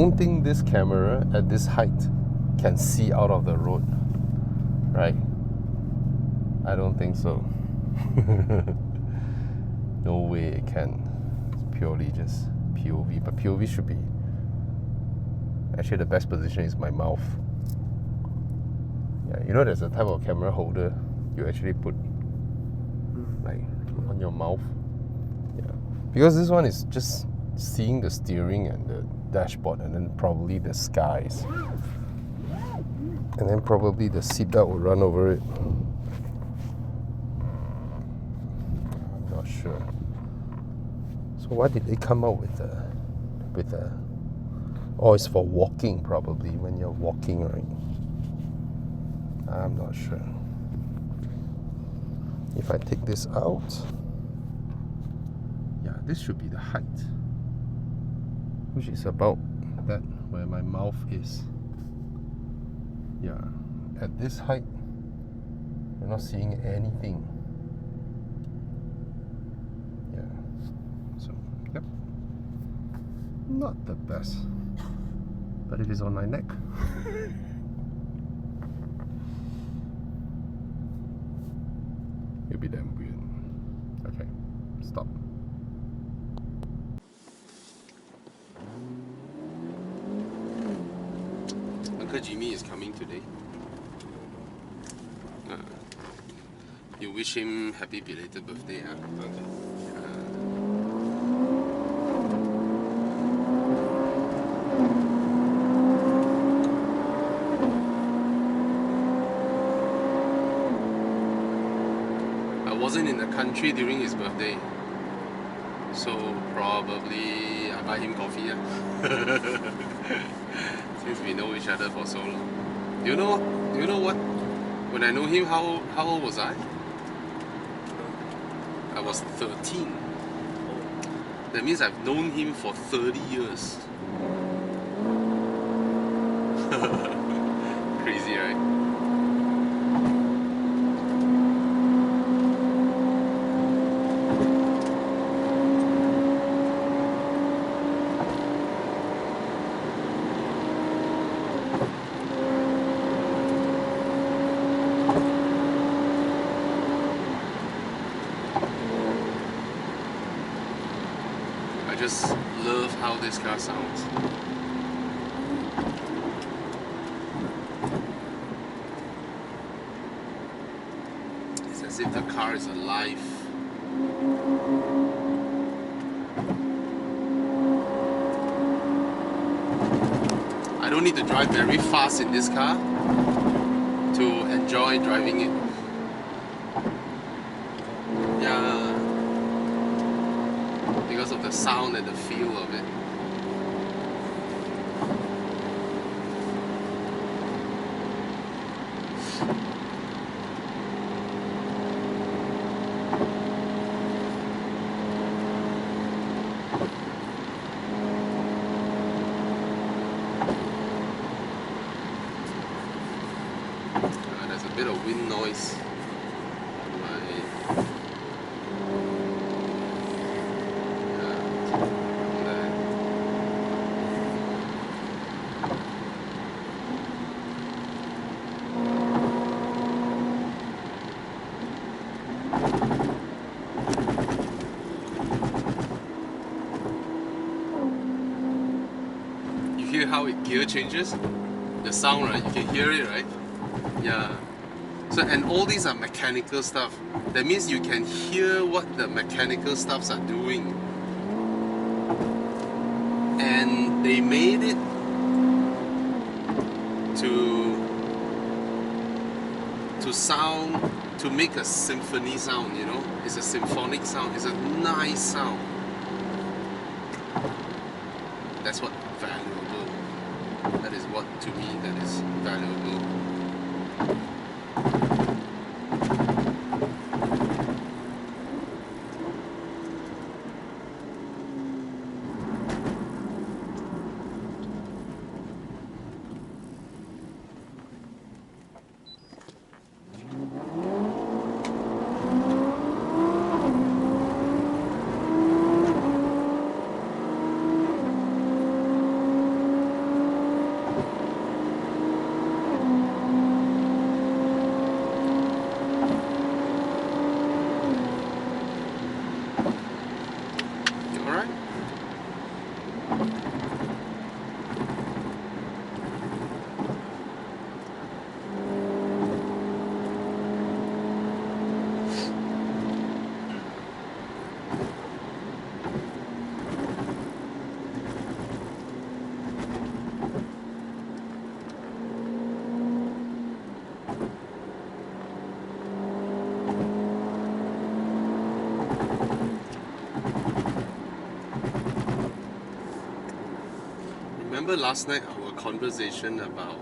don't think this camera at this height can see out of the road, right? I don't think so. No way it can. It's purely just POV, but POV should be... Actually, the best position is my mouth. Yeah, you know there's a type of camera holder you actually put like on your mouth. Yeah, because this one is just seeing the steering and the dashboard, and then probably the skies, and then probably the seatbelt will run over it. I'm not sure. So why did they come out with a oh, it's for walking, probably when you're walking, right? I'm not sure. If I take this out, yeah, this should be the height, which is about that where my mouth is. Yeah, at this height, you're not seeing anything. Yeah, so, yep, not the best, but it is on my neck. It'll be damn weird. Okay, stop. Uncle Jimmy is coming today. You wish him happy belated birthday, huh? Okay. I wasn't in the country during his birthday, so probably I buy him coffee. Since we know each other for so long. Do you know what? When I know him, how old was I? I was 13. That means I've known him for 30 years. Crazy, right? I just love how this car sounds. It's as if the car is alive. I don't need to drive very fast in this car to enjoy driving it. Yeah. Because of the sound and the feel of it. There's a bit of wind noise. Hear how it gear changes? The sound, right? You can hear it, right? Yeah. So, and all these are mechanical stuff. That means you can hear what the mechanical stuffs are doing. And they made it to sound, to make a symphony sound, you know? It's a symphonic sound. It's a nice sound. That's what valuable. That is what, to me, that is valuable. remember last night our conversation about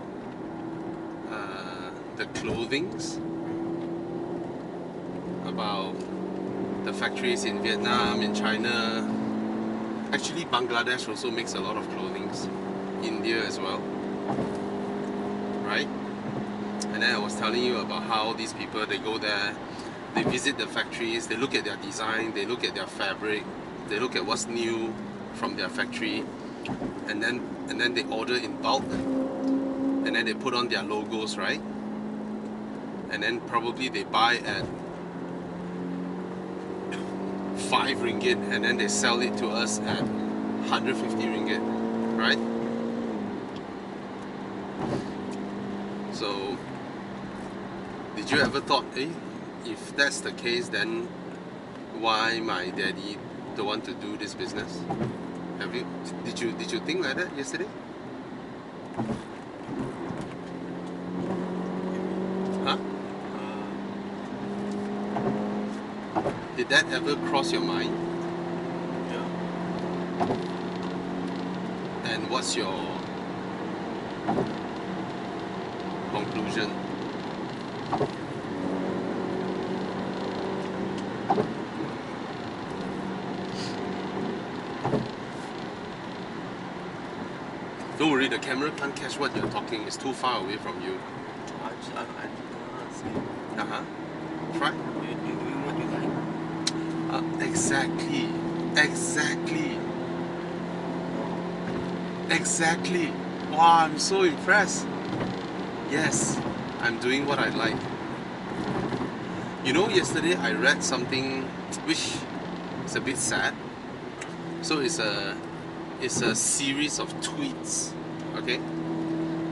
the clothings, about the factories in Vietnam, in China. Actually, Bangladesh also makes a lot of clothing. India as well, right? And then I was telling you about how these people, they go there, they visit the factories, they look at their design, they look at their fabric, they look at what's new from their factory, and then they order in bulk, and then they put on their logos, right? And then probably they buy at 5 ringgit, and then they sell it to us at 150 ringgit, right? So, did you ever thought, if that's the case, then why my daddy don't want to do this business? Did you think like that yesterday? Huh? Did that ever cross your mind? Yeah. And what's your conclusion? Don't worry, the camera can't catch what you're talking. It's too far away from you. I don't see. Uh-huh. Try. You're doing what you like. Exactly. Wow, I'm so impressed. Yes, I'm doing what I like. You know, yesterday I read something which is a bit sad. So it's a series of tweets. Okay,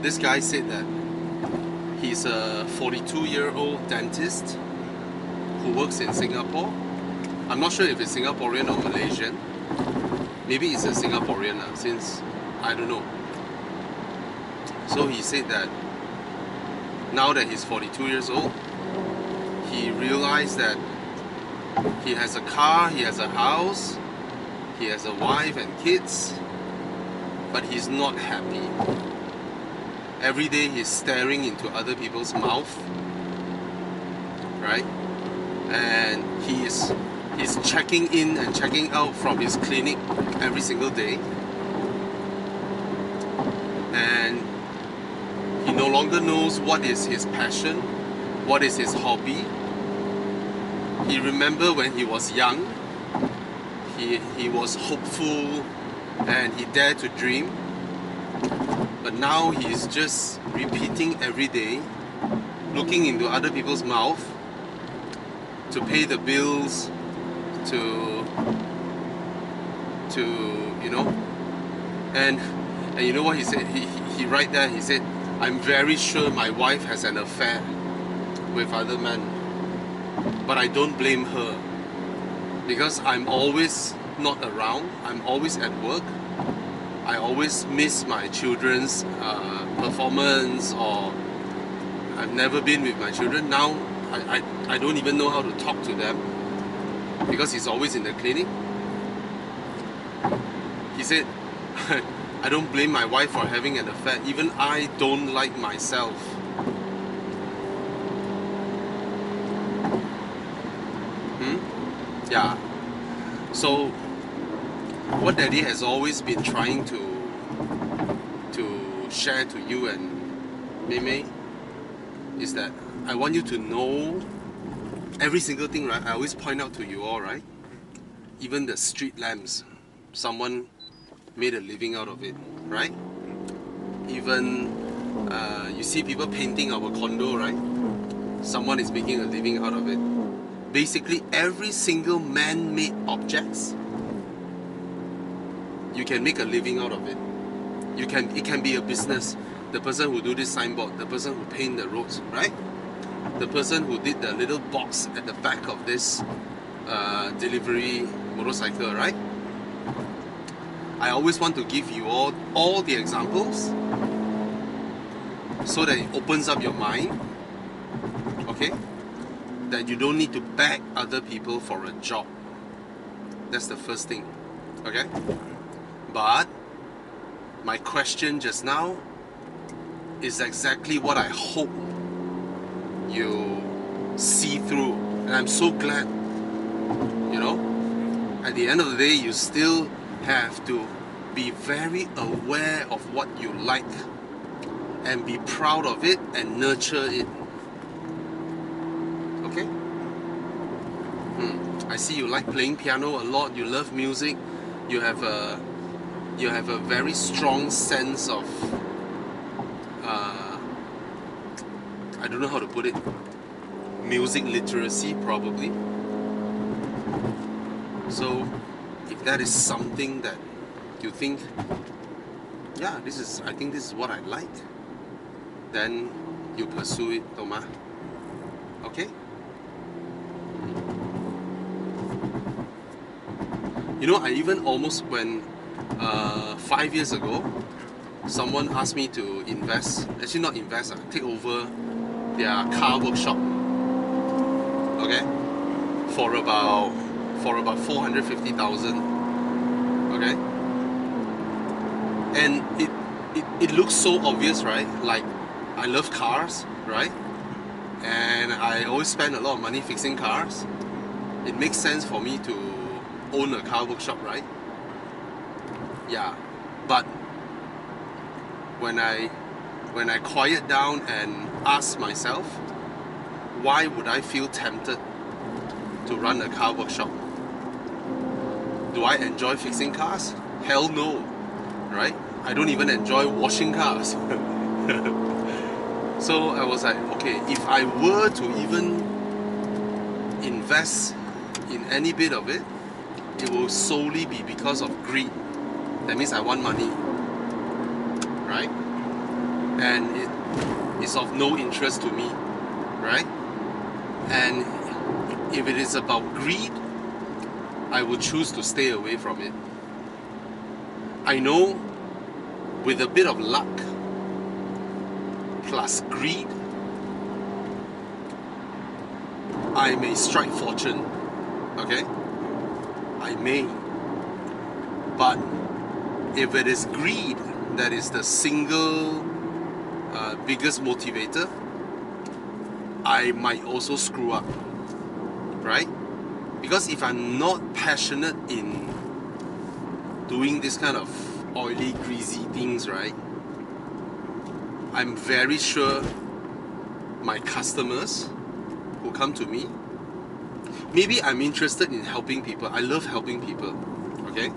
this guy said that he's a 42-year-old dentist who works in Singapore. I'm not sure if it's Singaporean or Malaysian. Maybe it's a Singaporean since I don't know. So he said that now that he's 42 years old, he realized that he has a car, he has a house, he has a wife and kids, but he's not happy. Every day he's staring into other people's mouth, right? And he's checking in and checking out from his clinic every single day. And he no longer knows what is his passion, what is his hobby. He remember when he was young, he was hopeful and he dared to dream. But now he's just repeating every day, looking into other people's mouth to pay the bills, to you know. And you know what he said? He right there, he said, I'm very sure my wife has an affair with other men, but I don't blame her because I'm always not around, I'm always at work, I always miss my children's performance, or I've never been with my children. Now I don't even know how to talk to them because he's always in the clinic. He said, I don't blame my wife for having an affair. Even I don't like myself. Yeah. So what Daddy has always been trying to share to you and Mei is that I want you to know every single thing, right? I always point out to you all, right? Even the street lamps, someone made a living out of it, right? Even you see people painting our condo, right? Someone is making a living out of it. Basically, every single man-made objects, you can make a living out of it. It can be a business. The person who do this signboard, the person who paint the roads, right? The person who did the little box at the back of this delivery motorcycle, right? I always want to give you all the examples so that it opens up your mind, okay? That you don't need to beg other people for a job. That's the first thing, okay? But my question just now is exactly what I hope you see through. And I'm so glad, you know, at the end of the day, you still have to be very aware of what you like and be proud of it and nurture it. Okay? I see you like playing piano a lot, you love music, you have a very strong sense of I don't know how to put it, music literacy probably. So if that is something that you think, yeah, I think this is what I like, then you pursue it, Toma. Okay? You know, I even almost when 5 years ago, someone asked me to invest, actually not invest, take over their car workshop. Okay? For about 450,000. Okay? And it looks so obvious, right? Like, I love cars, right? And I always spend a lot of money fixing cars. It makes sense for me to own a car workshop, right? Yeah. But when I quiet down and ask myself, why would I feel tempted to run a car workshop? Do I enjoy fixing cars? Hell no, right? I don't even enjoy washing cars. So I was like, okay, if I were to even invest in any bit of it, it will solely be because of greed. That means I want money, right? And it is of no interest to me, right? And if it is about greed, I would choose to stay away from it. I know with a bit of luck plus greed, I may strike fortune. Okay? I may. But if it is greed that is the single biggest motivator, I might also screw up. Right? Because if I'm not passionate in doing this kind of oily, greasy things, right, I'm very sure my customers who come to me, maybe I'm interested in helping people. I love helping people, okay?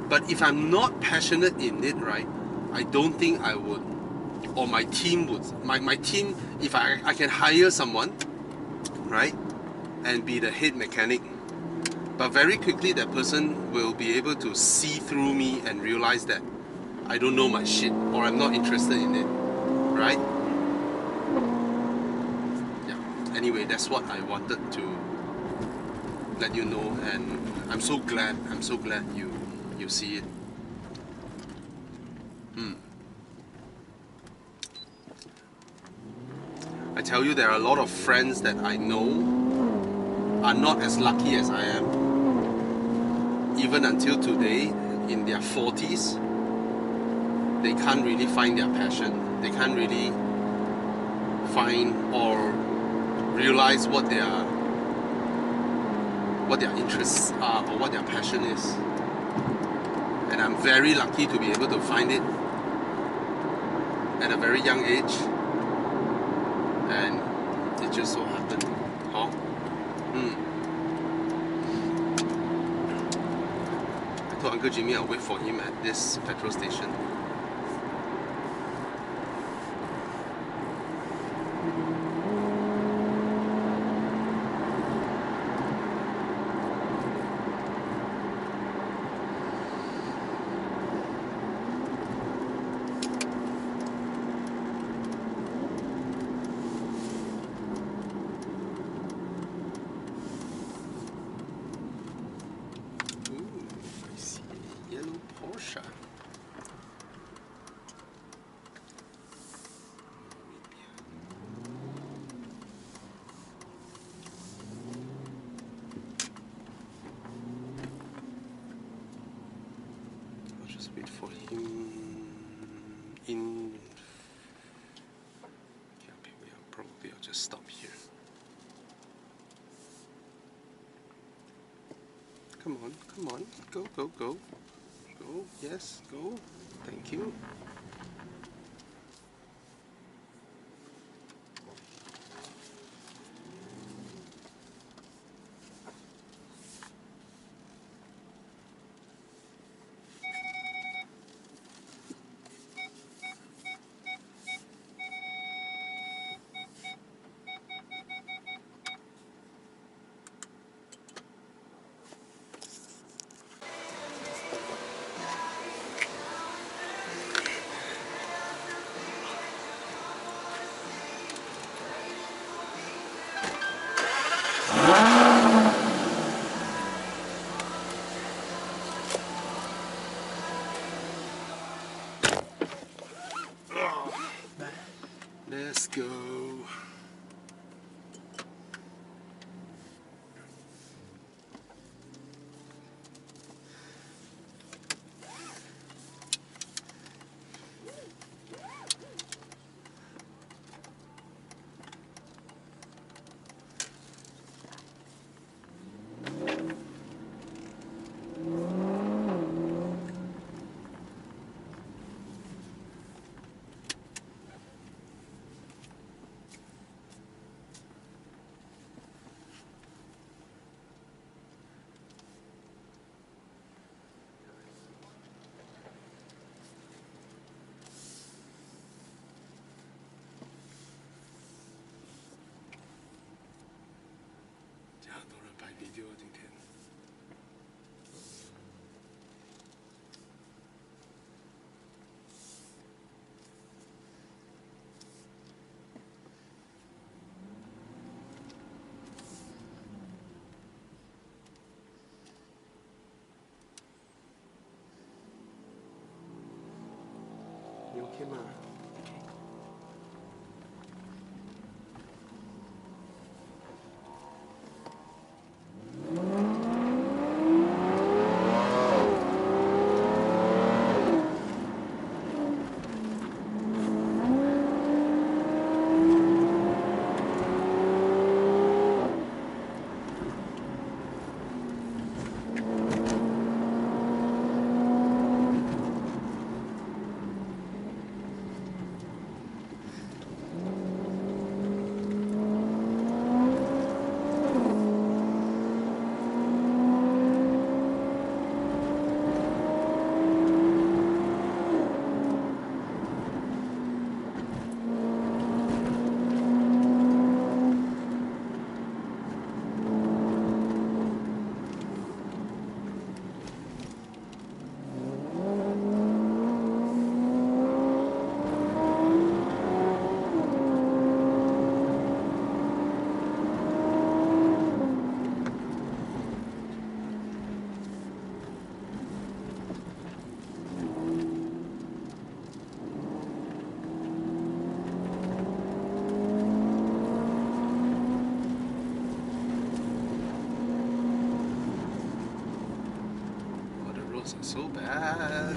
But if I'm not passionate in it, right, I don't think I would, or my team would. My team, if I can hire someone, right, and be the head mechanic, but very quickly that person will be able to see through me and realize that I don't know my shit, or I'm not interested in it, right? Yeah. Anyway, that's what I wanted to let you know, and I'm so glad you see it. I tell you, there are a lot of friends that I know are not as lucky as I am. Even until today, in their 40s, they can't really find their passion. They can't really find or realize what their interests are or what their passion is. And I'm very lucky to be able to find it at a very young age. And it just so happened. Huh? I told Uncle Jimmy I'll wait for him at this petrol station. stop here. Come on, come on. Go, go, go. Go, yes, go. Thank you. Let's go. Video 今天。你 OK 吗？So bad.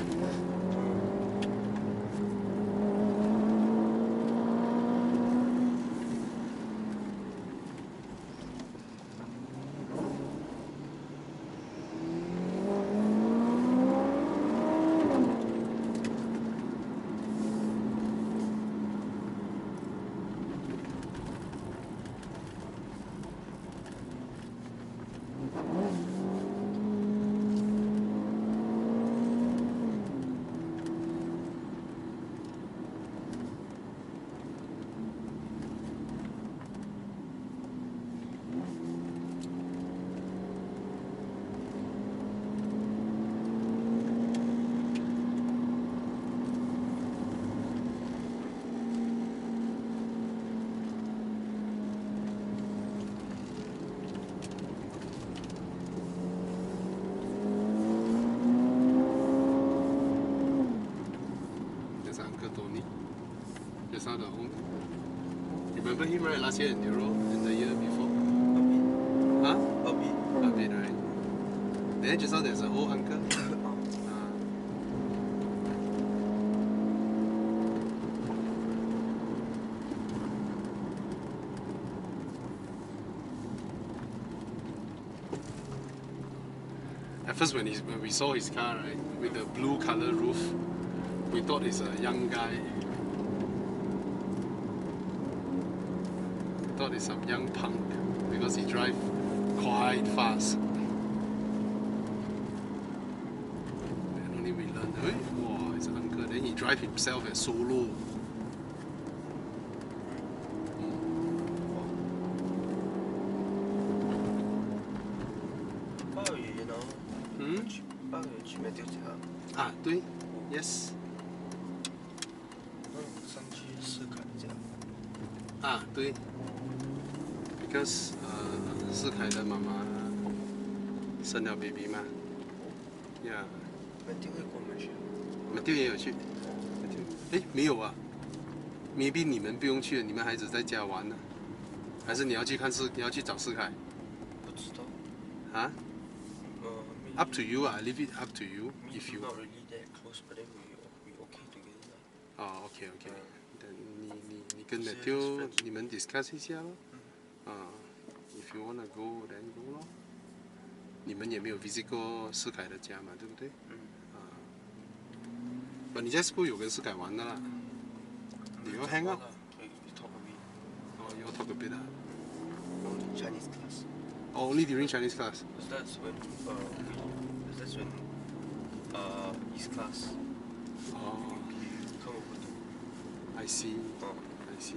Just out of home. Remember him, right? Last year in Euro and the year before? Huh? A bit, right? Then just now there's an old uncle. At first, when we saw his car, right, with the blue color roof, we thought he's a young guy. We thought he's some young punk because he drive quite fast. And only we learned, hey, wow, it's an uncle. Then he drive himself as solo. Ah, 对 ，yes。上去试看一下。啊，对。Because 世凯的妈妈生了 baby 嘛。Yeah。Matthew 会跟我们去。Matthew 也有去。哎，没有啊。Maybe 你们不用去了，你们孩子在家玩呢。还是你要去看你要去找世凯？不知道。啊？Up to you, I leave it up to you. If you not really that close, but then we okay together. OK. Then 你跟 Matthew 你们 discuss 一下咯。If you wanna go, then go 咯。你们也没有 visit 过世凯的家嘛，对不对？But 你在 school 有跟世凯玩的啦。You all hang out? We talk a bit. Oh, you all talk a bit Only Chinese class. Oh, only during Chinese class. Because that's when his class. Oh, Come over to. I see. I see.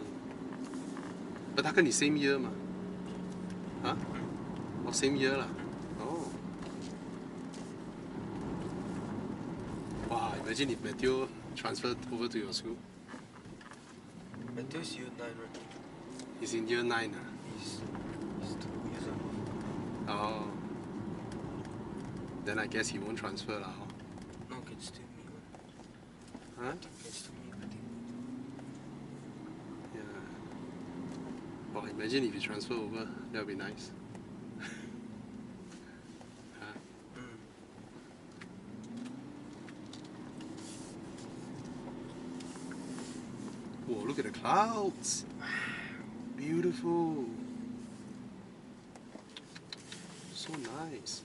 But 他跟你 same year 嘛？啊？哦 ，same year 啦。哦。哇 ，imagine if Matthew transferred over to your school. Matthew's year 9, right? He's in year 9 ah. He's 2 years old. Oh. Then I guess he won't transfer lah. No, can still meet one. Huh? Can still meet, I think. Yeah. Well, imagine if you transfer over, that would be nice. Huh? Whoa, look at the clouds. Beautiful. So nice.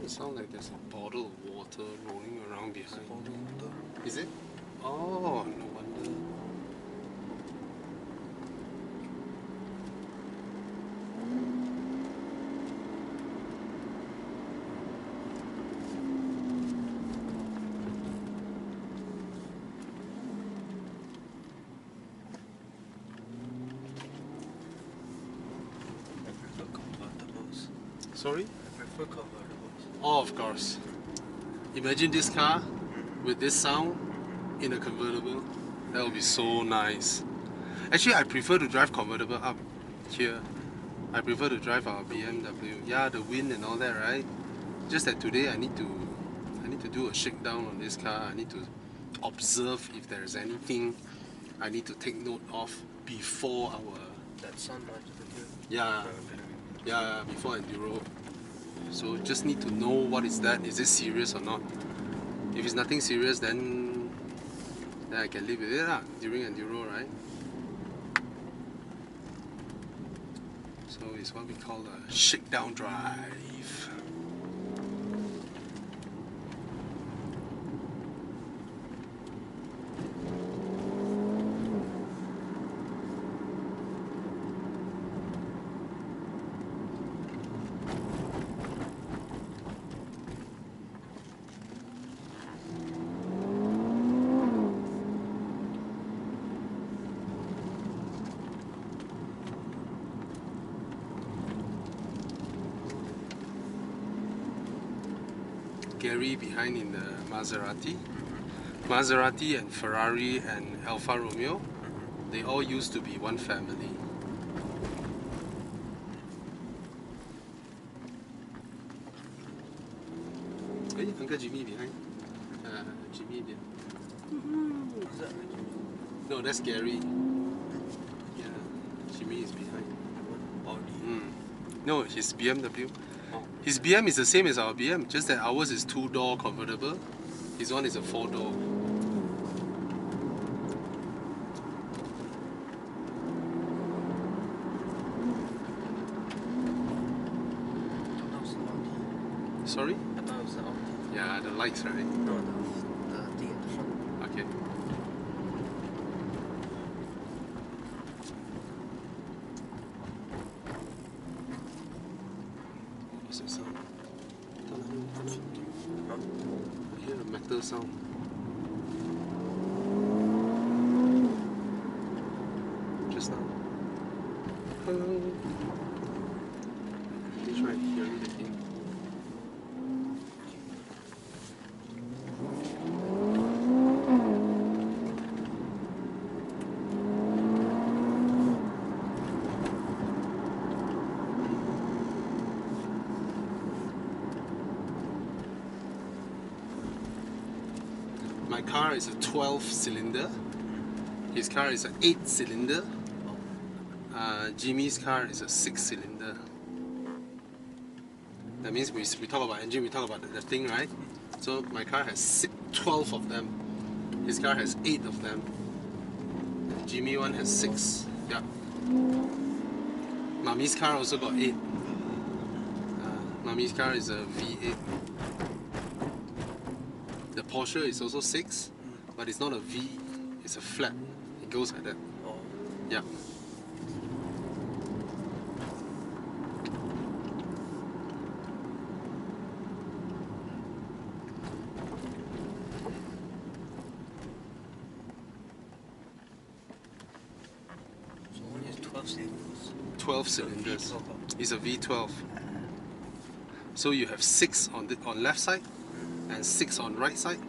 It sounds like there's a bottle of water rolling around behind. Is it? Oh, no wonder. I prefer convertibles. Sorry? I prefer convertibles. Oh, of course. Imagine this car with this sound. in a convertible. That would be so nice. Actually, I prefer to drive convertible up here. I prefer to drive our BMW. Yeah, the wind and all that, right? Just that today I need to do a shakedown on this car. I need to observe if there is anything I need to take note of before our That sunlight over here. yeah before enduro. So just need to know what is that. Is it serious or not? If it's nothing serious, then I can live with it lah, during enduro, right? So it's what we call a shakedown drive. Gary behind in the Maserati. Maserati and Ferrari and Alfa Romeo, they all used to be one family. Hey, Uncle Jimmy behind. Jimmy there. Is that No, that's Gary. Yeah, Jimmy is behind. Audi? No, his BMW. Oh. His BM is the same as our BM, just that ours is 2-door convertible. His one is a 4-door. That was the Audi. Sorry? I thought it was the Audi. Yeah, the lights, right? No, the thing at the front. Okay. What's that sound? Huh? I hear a metal sound. Just now. Hello. Let me try hearing it again. My car is a 12-cylinder. His car is an 8-cylinder. Jimmy's car is a 6-cylinder. That means we talk about engine, we talk about the thing, right? So my car has 12 of them. His car has 8 of them. Jimmy one has 6. Yeah. Mommy's car also got 8. Mommy's car is a V8. The Porsche is also 6, but it's not a V, it's a flat. It goes like that. Oh. Yeah. So one is 12 cylinders. 12 cylinders. V12. It's a V12. So you have 6 on left side and 6 on right side,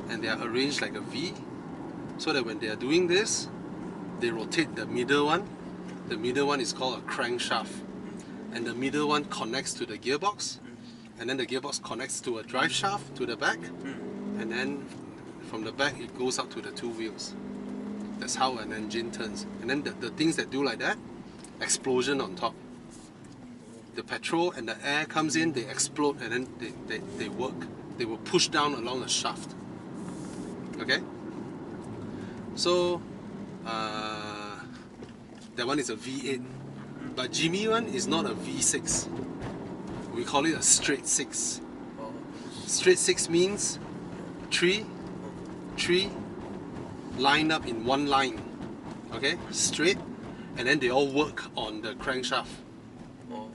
and they are arranged like a V, so that when they are doing this, they rotate the middle one. The middle one is called a crankshaft, and the middle one connects to the gearbox, and then the gearbox connects to a drive shaft to the back, and then from the back it goes out to the 2 wheels. That's how an engine turns. And then the things that do like that, explosion on top. The petrol and the air comes in, they explode, and then they work. They will push down along the shaft. Okay? So, that one is a V8. But Jimmy one is not a V6. We call it a straight 6. Oh. Straight 6 means 3 lined up in one line. Okay? Straight. And then they all work on the crankshaft. Oh.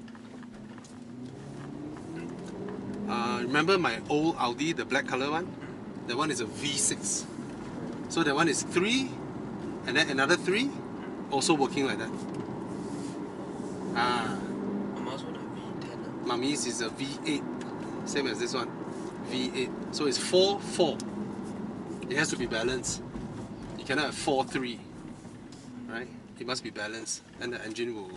Remember my old Audi, the black color one? That one is a V6. So that one is 3, and then another 3, also working like that. Mama's one a V10. Mummy's is a V8, same as this one, V8. So it's 4, 4. It has to be balanced. You cannot have 4-3, right? It must be balanced, and the engine will.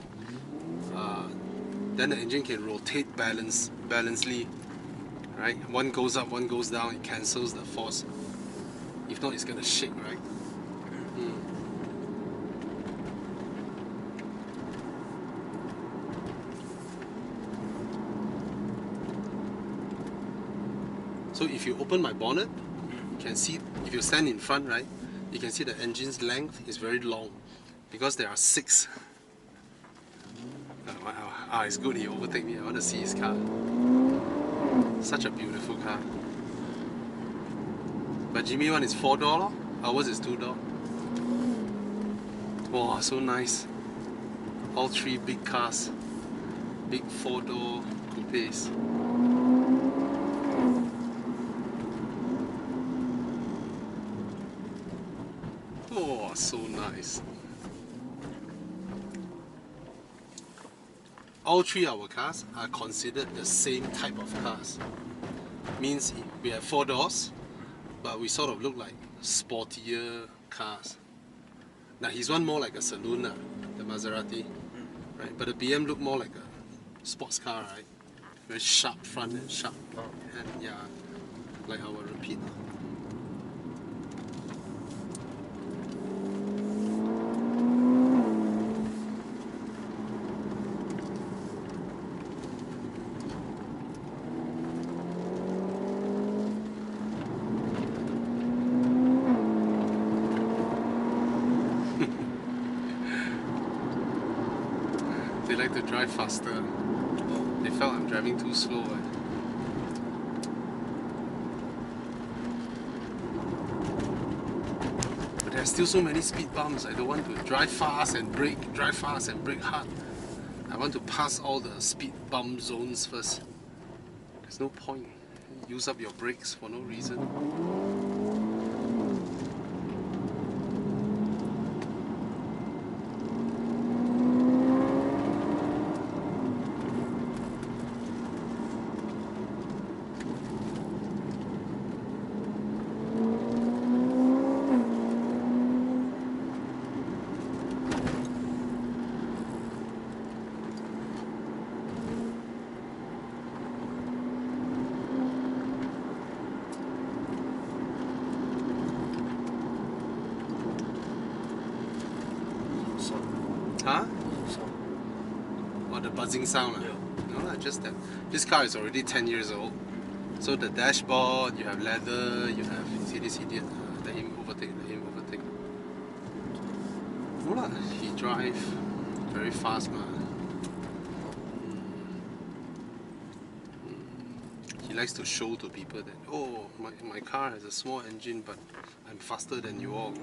Then the engine can rotate balancedly, right? One goes up, one goes down. It cancels the force. If not, it's gonna shake, right? So if you open my bonnet, you can see, if you stand in front, right, you can see the engine's length is very long because there are 6. It's good he overtake me. I want to see his car. Such a beautiful car. But Jimmy one is 4-door, ours is 2-door. Wow, so nice. All 3 big cars. Big 4-door coupes. Oh, so nice. All 3 our cars are considered the same type of cars. Means we have 4 doors, but we sort of look like sportier cars. Now his one more like a saloon, the Maserati, right? But the BM look more like a sports car, right? Very sharp front and sharp, and yeah, like our repeat. They like to drive faster. They felt I'm driving too slow. But there's still so many speed bumps. I don't want to drive fast and brake hard. I want to pass all the speed bump zones first. There's no point. Use up your brakes for no reason. Huh? Or the buzzing sound? No, just that. This car is already 10 years old. So the dashboard, you have leather, you have, see this idiot, let him overtake. No lah, he drive very fast ma. He likes to show to people that, oh, my car has a small engine, but I'm faster than you all.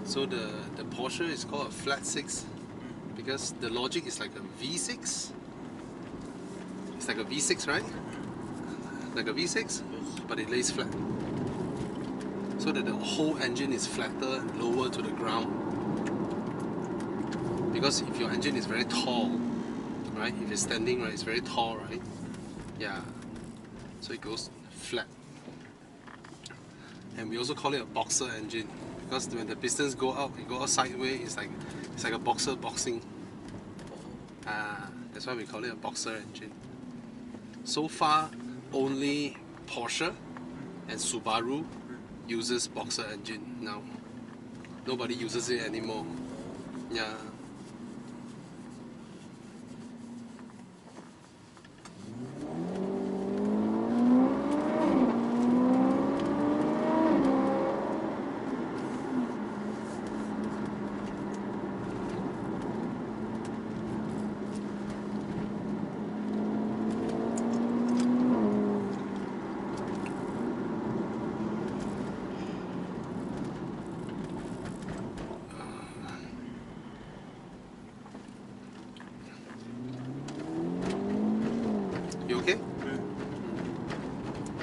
So the Porsche is called a flat 6 because the logic is like a V6. It's like a V6, right? Like a V6, but it lays flat. So that the whole engine is flatter and lower to the ground. Because if your engine is very tall, right? If it's standing, right, it's very tall, right? Yeah. So it goes flat. And we also call it a boxer engine. Because when the pistons go out, it go out sideways. It's like a boxer boxing. That's why we call it a boxer engine. So far, only Porsche and Subaru uses boxer engine now. Nobody uses it anymore. Yeah.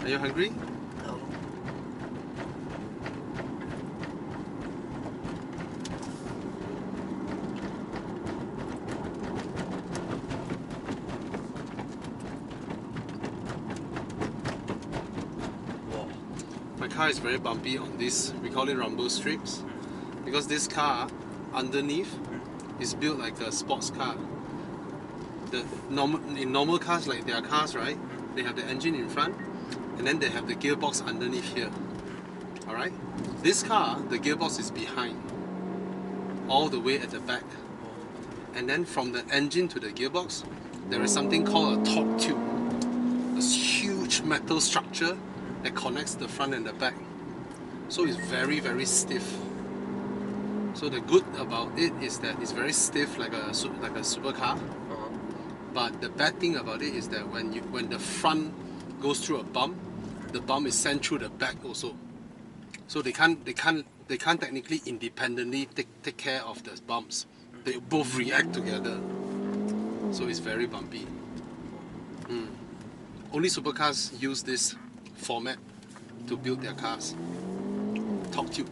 Are you hungry? No. Wow. My car is very bumpy on this, we call it rumble strips, because this car underneath is built like a sports car. In normal cars, like their cars, right, they have the engine in front and then they have the gearbox underneath here. Alright? This car, the gearbox is behind, all the way at the back. And then from the engine to the gearbox, there is something called a torque tube. This huge metal structure that connects the front and the back. So it's very, very stiff. So the good about it is that it's very stiff like a supercar. But the bad thing about it is that when the front goes through a bump, the bump is sent through the back also. So they can't technically independently take care of the bumps. They both react together. So it's very bumpy. Only supercars use this format to build their cars. Torque tube.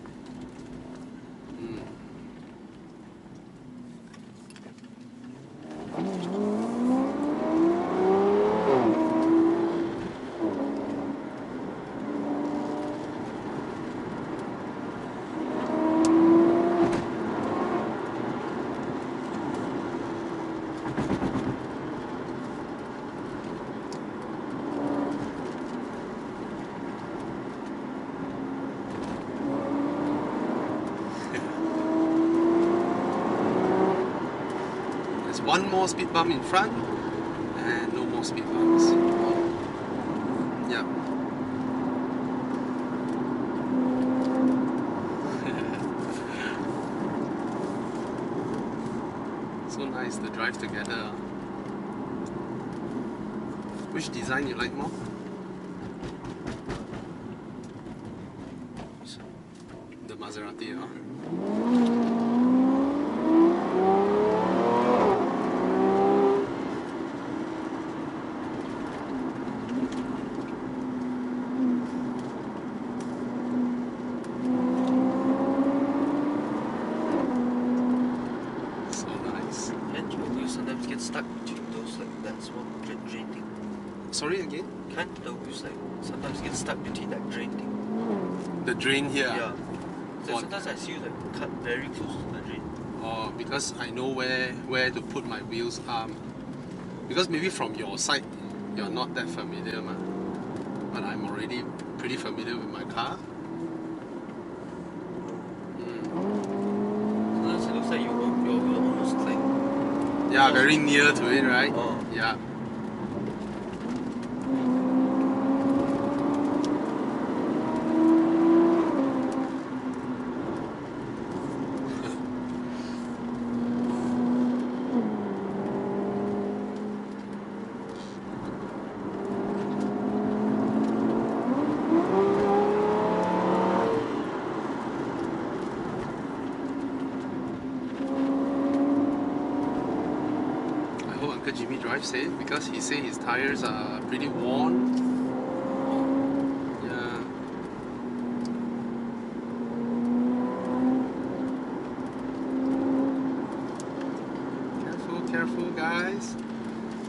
One more speed bump in front and no more speed bumps. Yeah. So nice to drive together. Which design you like more? The Maserati, huh? Sometimes get stuck between those like that small drain thing. Sorry again? Can't the wheels like sometimes get stuck between that drain thing? The drain here. Yeah. So sometimes I see you like cut very close to the drain. Oh, because I know where to put my wheels arm. Because maybe from your side you're not that familiar, ma. But I'm already pretty familiar with my car. Sometimes it looks like you're almost like Yeah, very near to it, right? Oh. Yeah. Uncle Jimmy drives safe because he said his tires are pretty worn. Yeah. Careful, careful, guys.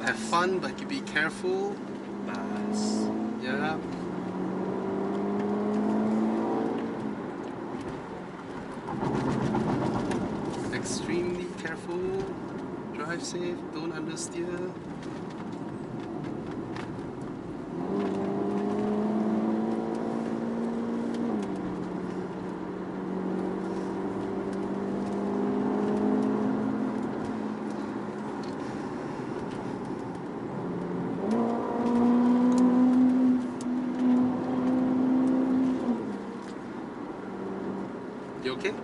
Have fun, but you be careful. bus. Yeah. Extremely careful. Drive safe, don't understeer. You okay?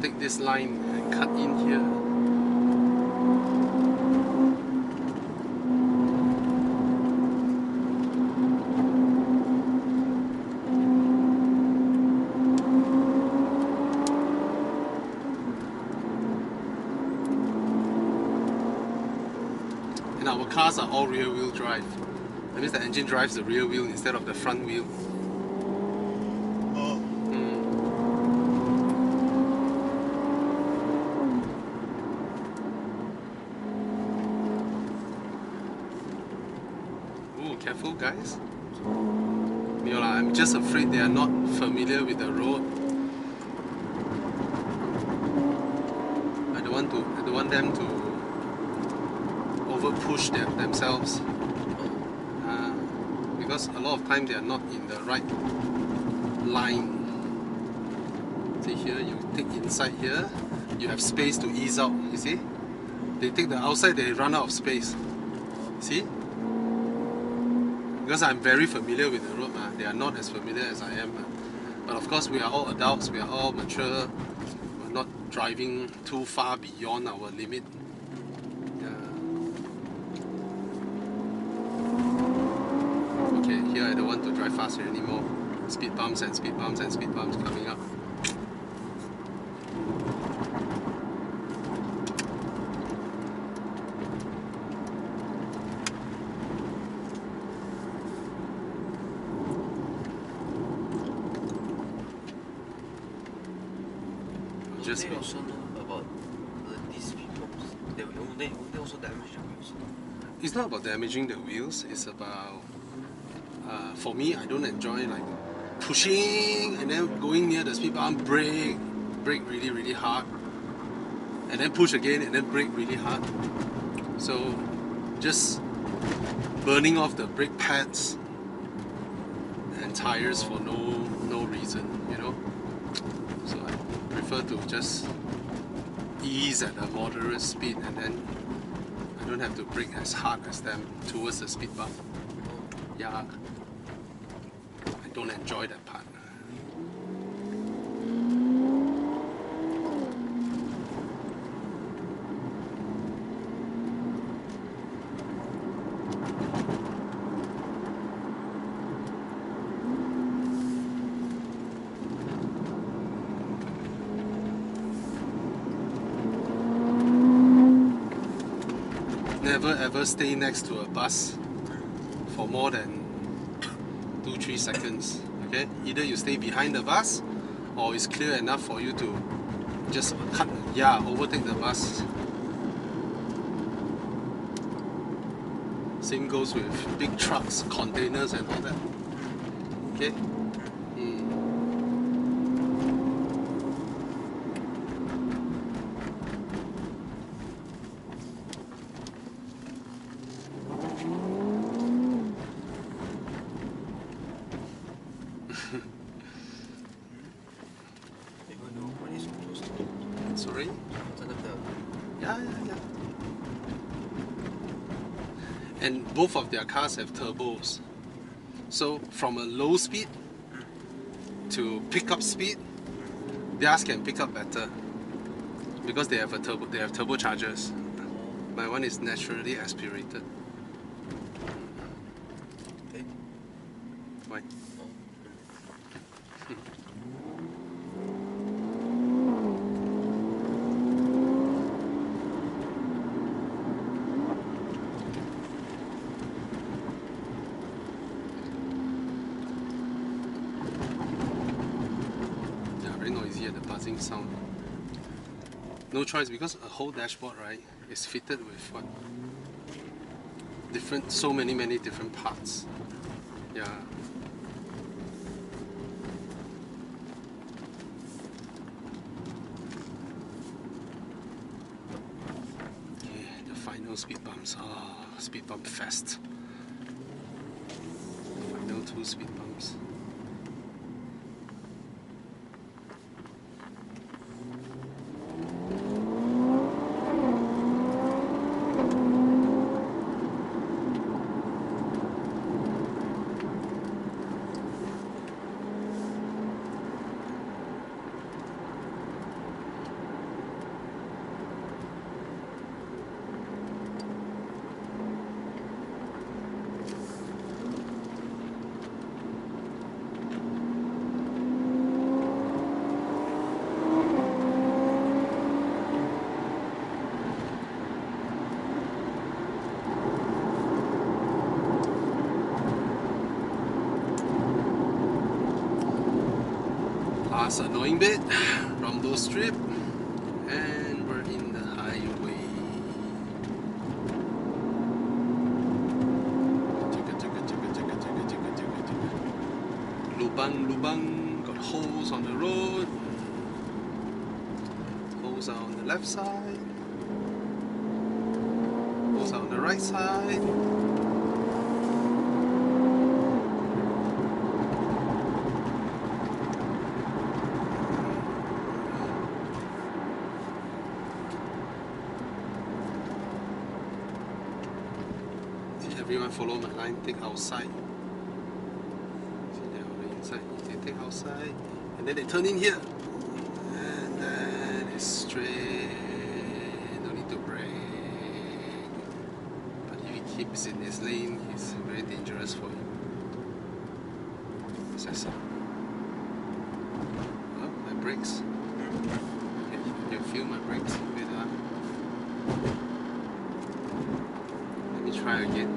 Take this line and cut in here. And our cars are all rear wheel drive. That means the engine drives the rear wheel instead of the front wheel. Oh. Ooh, careful guys. I'm just afraid they are not familiar with the road. I don't want them to over push themselves. Because a lot of time they are not in the right line. See here, you take inside here, you have space to ease out, you see? They take the outside, they run out of space. See? Because I'm very familiar with the road, they are not as familiar as I am. But of course we are all adults, we are all mature, we're not driving too far beyond our limit. Okay, here I don't want to drive faster anymore. Speed bumps and speed bumps and speed bumps coming up. Just They also know about these people. They also damage the wheels. It's not about damaging the wheels, it's about for me, I don't enjoy like pushing and then going near the speed bump, brake really really hard, and then push again and then brake really hard. So just burning off the brake pads and tires for no reason, you know. So I prefer to just ease at a moderate speed and then I don't have to brake as hard as them towards the speed bump. Yeah, I don't enjoy that part. Never ever stay next to a bus for more than 2-3 seconds. Okay, either you stay behind the bus or it's clear enough for you to just overtake the bus. Same goes with big trucks, containers and all that. Okay. Sorry? Yeah. And both of their cars have turbos. So from a low speed to pick up speed, theirs can pick up better because they have a turbo. They have turbochargers. My one is naturally aspirated. Okay. Why? Very noisy at the buzzing sound. No choice because a whole dashboard, right, is fitted with what? So many different parts. Yeah. Okay, the final speed bumps. Speed bump fest. Final 2 speed bumps. last annoying bit, Rumble Strip, and we're in the highway. Lubang, got holes on the road. Holes are on the left side. Holes are on the right side. Everyone follow my line, take outside. See, they're on the inside. They take outside, and then they turn in here. And then it's straight, no need to brake. But if he keeps in his lane, he's very dangerous for you. As I said. Oh, my brakes. You can feel my brakes a bit, huh? Let me try again.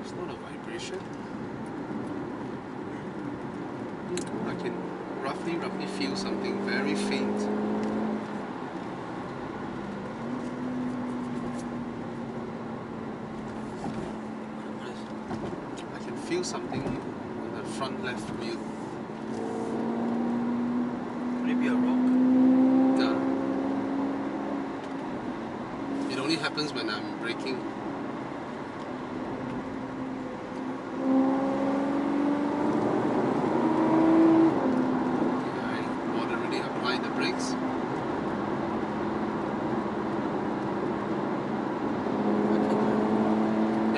It's not a vibration. I can roughly feel something very faint. I can feel something on the front left wheel. Could it be a rock? No. It only happens when I'm braking.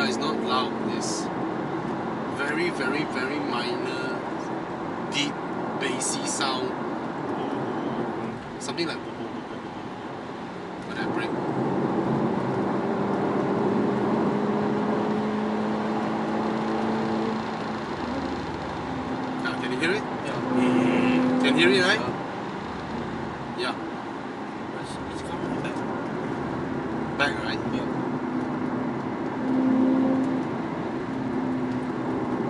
It's not loud, it's very, very, very minor, deep, bassy sound. Something like when I brake. Now, can you hear it? Yeah. Can you hear it, right? Yeah. It's coming back. Back, right? Yeah.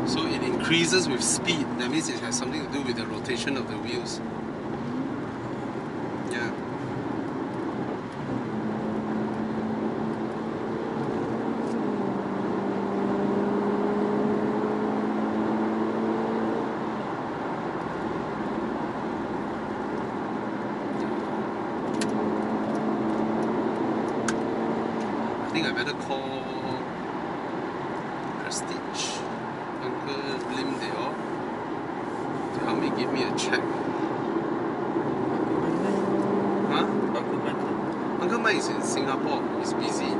So it increases with speed. That means it has something to do with the rotation of the wheels. Yeah. I think I better call Prestige. Uncle Lim they all to help me give me a check. Huh? Uncle Mike is in Singapore. He's busy.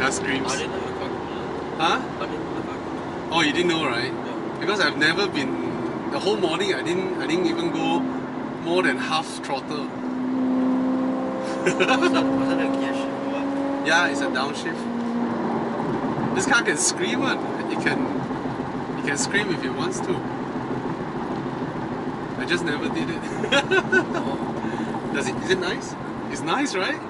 does screams. I didn't know your car could do that. Huh? I didn't know the car could do Oh, you didn't know, right? that. Because I've never been the whole morning. I didn't even go more than half throttle. Was that a gear shift or what? Yeah, it's a downshift. This car can scream, man. It can scream if it wants to. I just never did it. Oh. Is it nice? It's nice, right?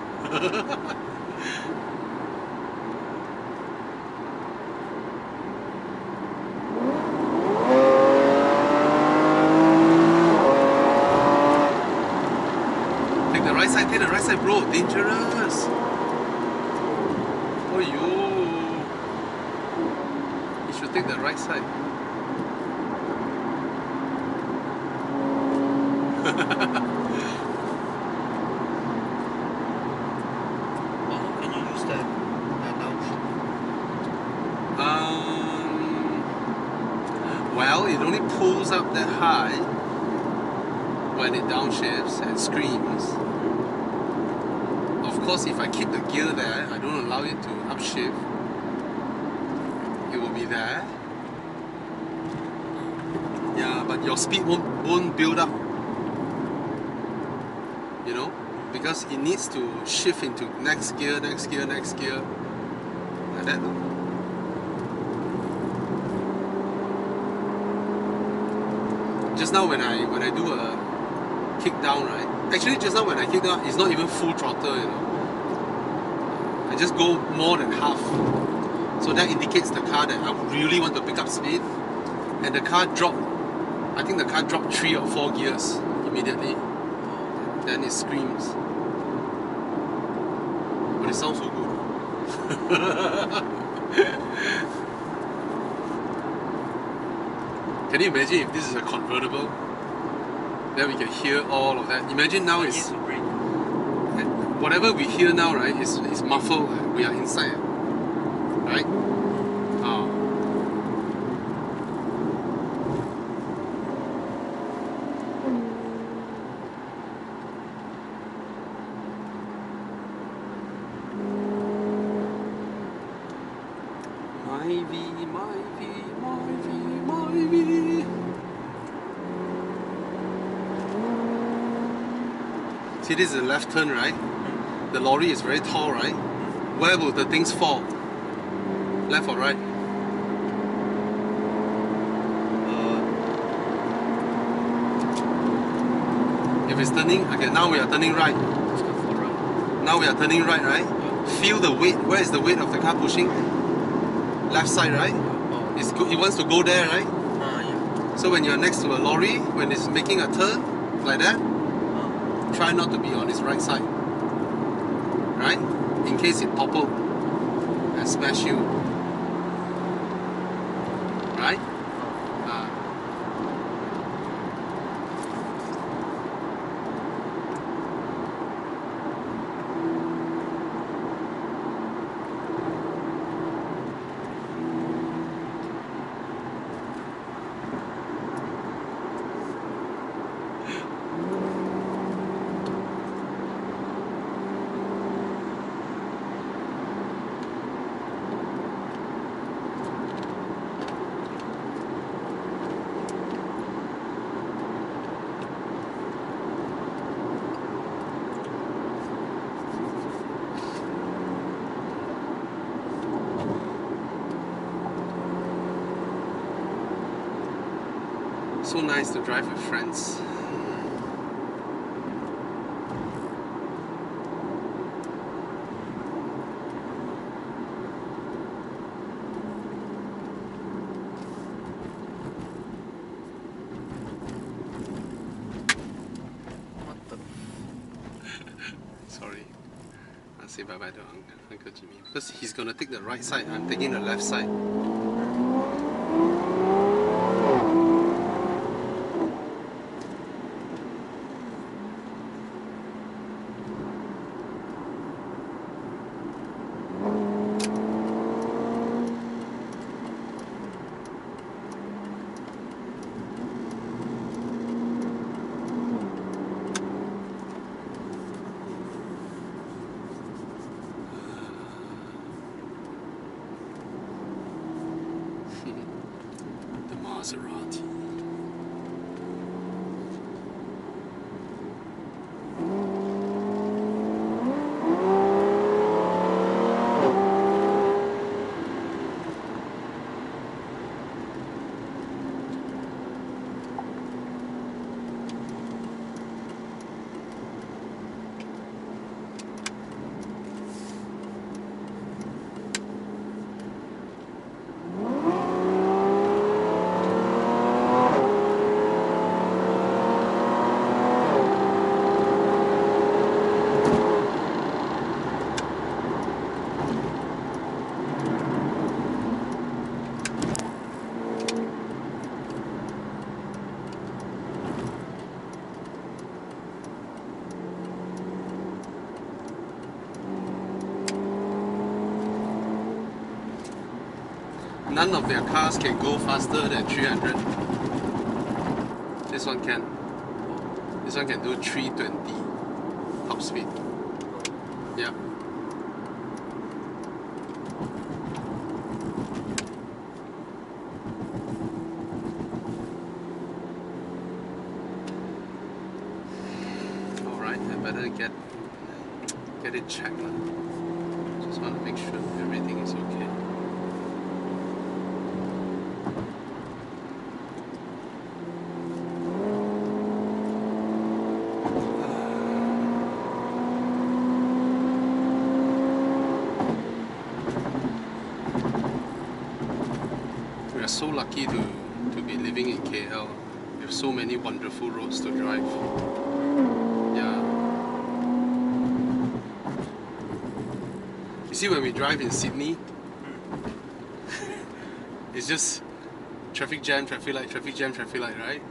Take the right side, bro. Dangerous. Oh, you should take the right side. Well, how can you use that downshift? Well, it only pulls up that high when it downshifts and screams. Of course, if I keep the gear there, I don't allow it to upshift, it will be there. Yeah, but your speed won't build up. You know? Because it needs to shift into next gear, next gear, next gear. Like that. Just now when I do a kick down, right? Actually, just now when I kick down, it's not even full throttle, you know. I just go more than half. So that indicates the car that I really want to pick up speed. And the car dropped, I think the car dropped 3 or 4 gears immediately. Then it screams. But it sounds so good. Can you imagine if this is a convertible? Then we can hear all of that. Imagine now it's whatever we hear now, right? Is muffled. We are inside, right? Oh. My V. See, this is a left turn, right? The lorry is very tall, right? Where will the things fall? Left or right? If it's turning, okay, now we are turning right. Let's go for a run. Now we are turning right, right? Feel the weight. Where is the weight of the car pushing? Left side, right? Oh. It wants to go there, right? Yeah. So when you're next to a lorry, when it's making a turn, like that, try not to be on its right side. Right? In case it topple and smash you. Right? So nice to drive with friends. What the? Sorry. I'll say bye bye to Uncle Jimmy. Because he's gonna take the right side, I'm taking the left side. Maserati. None of their cars can go faster than 300. This one can. This one can do 320 top speed. Yeah. Alright, I better get it checked. Just want to make sure everything is okay. We are so lucky to be living in KL with so many wonderful roads to drive. Yeah. You see, when we drive in Sydney, it's just traffic jam, traffic light, right?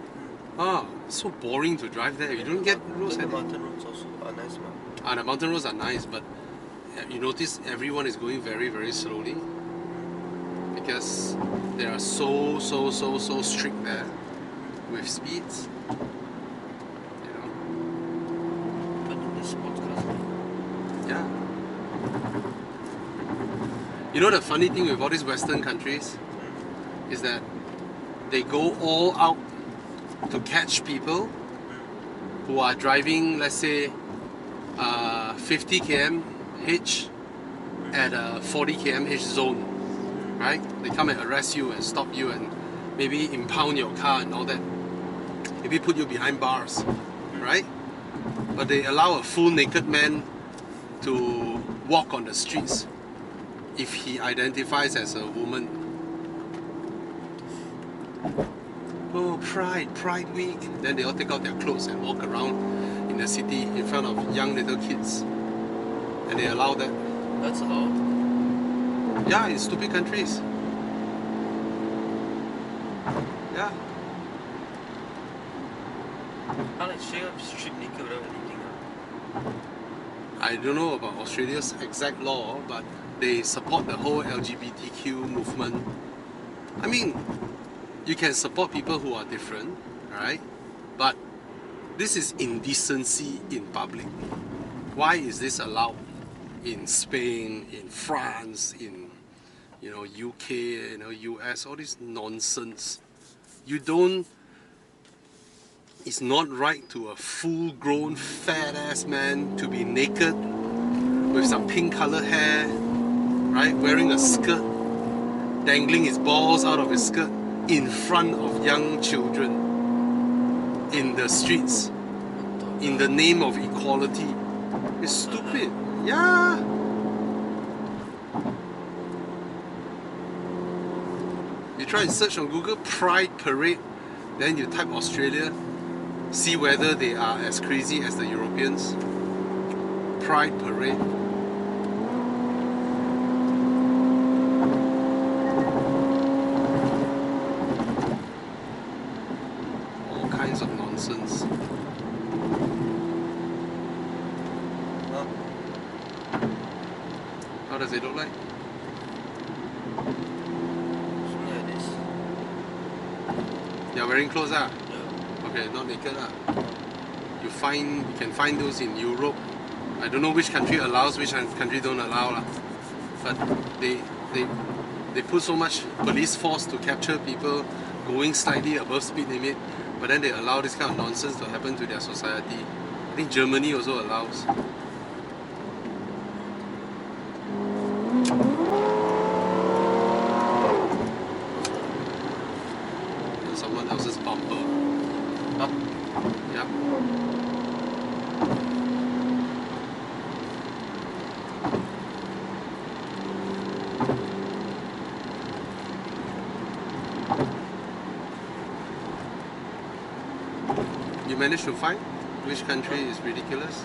Ah, it's so boring to drive there. You don't get roads. The mountain roads also are nice, man. The mountain roads are nice, but you notice everyone is going very, very slowly because they are so strict there with speeds. You know? But in this sports cars, Yeah. You know the funny thing with all these Western countries is that they go all out to catch people who are driving, let's say, 50 km H at a 40 km H zone, right? They come and arrest you and stop you and maybe impound your car and all that. Maybe put you behind bars, right? But they allow a full naked man to walk on the streets if he identifies as a woman. Oh, Pride Week. Then they all take out their clothes and walk around in the city in front of young little kids. And they allow that. that's allowed. Yeah, in stupid countries. Yeah. I like straight up strip naked without anything. I don't know about Australia's exact law, but they support the whole LGBTQ movement. I mean, you can support people who are different, right? But this is indecency in public. Why is this allowed in Spain, in France, in UK, US, all this nonsense? You don't. It's not right to a full-grown fat-ass man to be naked with some pink-colored hair, right? Wearing a skirt, dangling his balls out of his skirt in front of young children in the streets in the name of equality. It's stupid. Yeah. You try and search on Google Pride Parade, then you type Australia, see whether they are as crazy as the Europeans. Pride Parade. All kinds of nonsense. Huh? How does it look like? Something like this. You're wearing clothes, ah? Yeah. Okay, not naked, ah. You can find those in Europe. I don't know which country allows, which country don't allow, lah. But they put so much police force to capture people going slightly above speed limit, but then they allow this kind of nonsense to happen to their society. I think Germany also allows. And someone else's bumper. Up. Yep. You managed to find which country is ridiculous?